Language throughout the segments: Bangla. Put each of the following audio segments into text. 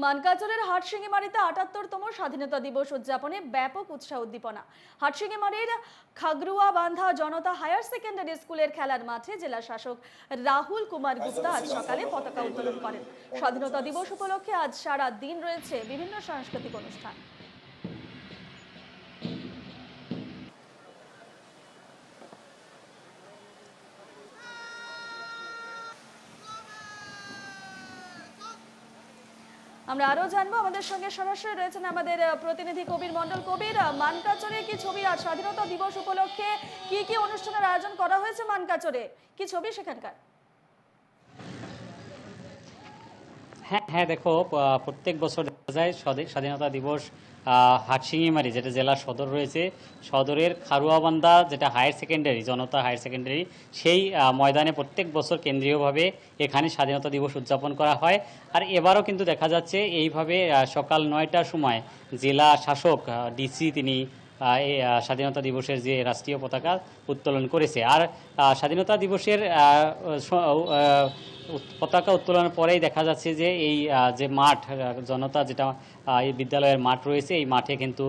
মানকাচরের হাটশিঙিমারিতে ৭৮তম স্বাধীনতা দিবস উদযাপনে ব্যাপক উৎসাহ উদ্দীপনা। হাটশিঙিমারির খাগরুয়া বান্ধা জনতা হায়ার সেকেন্ডারি স্কুলের খেলার মাঠে জেলা শাসক রাহুল কুমার গুপ্তা আজ সকালে পতাকা উত্তোলন করেন। স্বাধীনতা দিবস উপলক্ষে আজ সারা দিন রয়েছে বিভিন্ন সাংস্কৃতিক অনুষ্ঠান। আমরা আরো জানবো, আমাদের সঙ্গে সরাসরি রয়েছেন আমাদের প্রতিনিধি কবির মন্ডল। কবির, মানকাচরে কি ছবি আজ স্বাধীনতা দিবস উপলক্ষে কি কি অনুষ্ঠানের আয়োজন করা হয়েছে? মানকাচরে কি ছবি সেখানকার? হ্যাঁ, দেখো, প্রত্যেক বছর দেখা যায় স্বাধীনতা দিবস হাটশিঙিমারি, যেটা জেলা সদর রয়েছে, সদরের খারুয়াবান্ধা যেটা হায়ার সেকেন্ডারি, জনতা হায়ার সেকেন্ডারি, সেই ময়দানে প্রত্যেক বছর কেন্দ্রীয়ভাবে এখানে স্বাধীনতা দিবস উদযাপন করা হয়। আর এবারও কিন্তু দেখা যাচ্ছে এইভাবে সকাল ৯টার সময় জেলা শাসক ডিসি তিনি এই স্বাধীনতা দিবসের যে রাষ্ট্রীয় পতাকা উত্তোলন করেছে। আর স্বাধীনতা দিবসের পতাকা উত্তোলনের পরেই দেখা যাচ্ছে যে এই যে মাঠ, জনতা যেটা এই বিদ্যালয়ের মাঠ রয়েছে, এই মাঠে কিন্তু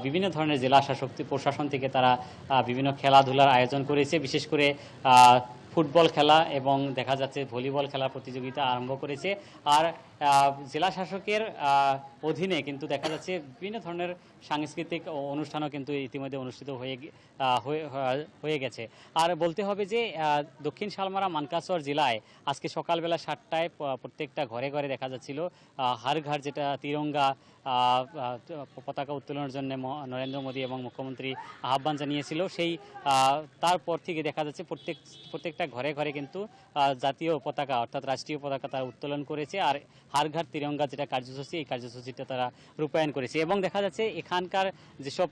বিভিন্ন ধরনের জেলা শাসক প্রশাসন থেকে তারা বিভিন্ন খেলাধুলার আয়োজন করেছে। বিশেষ করে ফুটবল খেলা এবং দেখা যাচ্ছে ভলিবল খেলার প্রতিযোগিতা আরম্ভ করেছে। আর জেলা শাসকের অধীনে কিন্তু দেখা যাচ্ছে বিভিন্ন ধরনের সাংস্কৃতিক অনুষ্ঠানও কিন্তু ইতিমধ্যে অনুষ্ঠিত হয়ে গেছে। আর বলতে হবে যে দক্ষিণ শালমারা মানকাচর জেলায় আজকে সকালবেলা 7টায় প্রত্যেকটা ঘরে ঘরে দেখা যাচ্ছিল হার ঘর, যেটা তিরঙ্গা পতাকা উত্তোলনের জন্য নরেন্দ্র মোদী এবং মুখ্যমন্ত্রী আহ্বান জানিয়েছিল। সেই তারপর থেকে দেখা যাচ্ছে প্রত্যেকটা ঘরে ঘরে কিন্তু জাতীয় পতাকা অর্থাৎ রাষ্ট্রীয় পতাকা তারা উত্তোলন করেছে। আর হার ঘর তিরঙ্গা যেটা কার্যসূচি, এই কার্যসূচিটা তারা রূপায়ণ করেছে। এবং দেখা যাচ্ছে এখানকার যেসব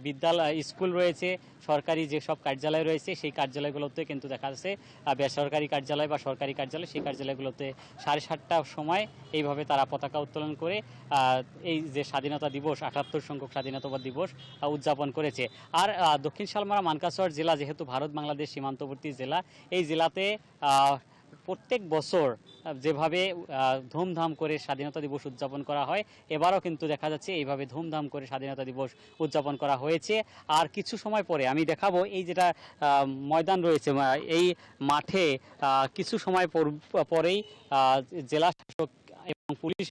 বিদ্যালয়, স্কুল রয়েছে, সরকারি যেসব কার্যালয় রয়েছে, সেই কার্যালয়গুলোতে কিন্তু দেখা যাচ্ছে বেসরকারি কার্যালয় বা সরকারি কার্যালয়, সেই কার্যালয়গুলোতে 7:30টার সময় এইভাবে তারা পতাকা উত্তোলন করে এই যে স্বাধীনতা দিবস, ৭৮ সংখ্যক স্বাধীনতা দিবস উদযাপন করেছে। আর দক্ষিণ শালমারা মানকাচর জেলা যেহেতু ভারত বাংলাদেশ সীমান্তবর্তী জেলা, এই জেলাতে প্রত্যেক বছর যেভাবে ধুমধাম করে স্বাধীনতা দিবস উদযাপন করা হয়, এবারও কিন্তু দেখা যাচ্ছে এইভাবে ধুমধাম করে স্বাধীনতা দিবস উদযাপন করা হয়েছে। আর কিছু সময় পরে আমি দেখাবো, এই যেটা ময়দান রয়েছে, এই মাঠে কিছু সময় পরেই জেলা শাসক এবং পুলিশ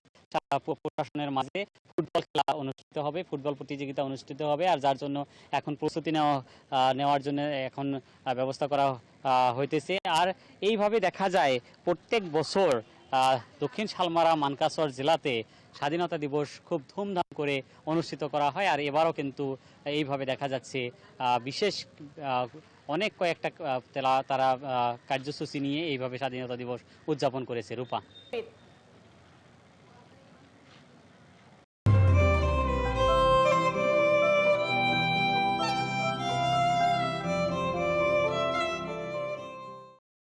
প্রশাসনের মাঝে ফুটবল খেলা অনুষ্ঠিত হবে, ফুটবল প্রতিযোগিতা অনুষ্ঠিত হবে। আর যার জন্য এখন প্রস্তুতি নেওয়ার জন্য এখন ব্যবস্থা করা হইতেছে। আর এইভাবে দেখা যায় প্রত্যেক বছর দক্ষিণ শালমারা মানকাচর জেলাতে স্বাধীনতা দিবস খুব ধুমধাম করে অনুষ্ঠিত করা হয়। আর এবারও কিন্তু এইভাবে দেখা যাচ্ছে বিশেষ অনেক কয়েকটা তারা কার্যসূচি নিয়ে এইভাবে স্বাধীনতা দিবস উদযাপন করেছে। রূপা।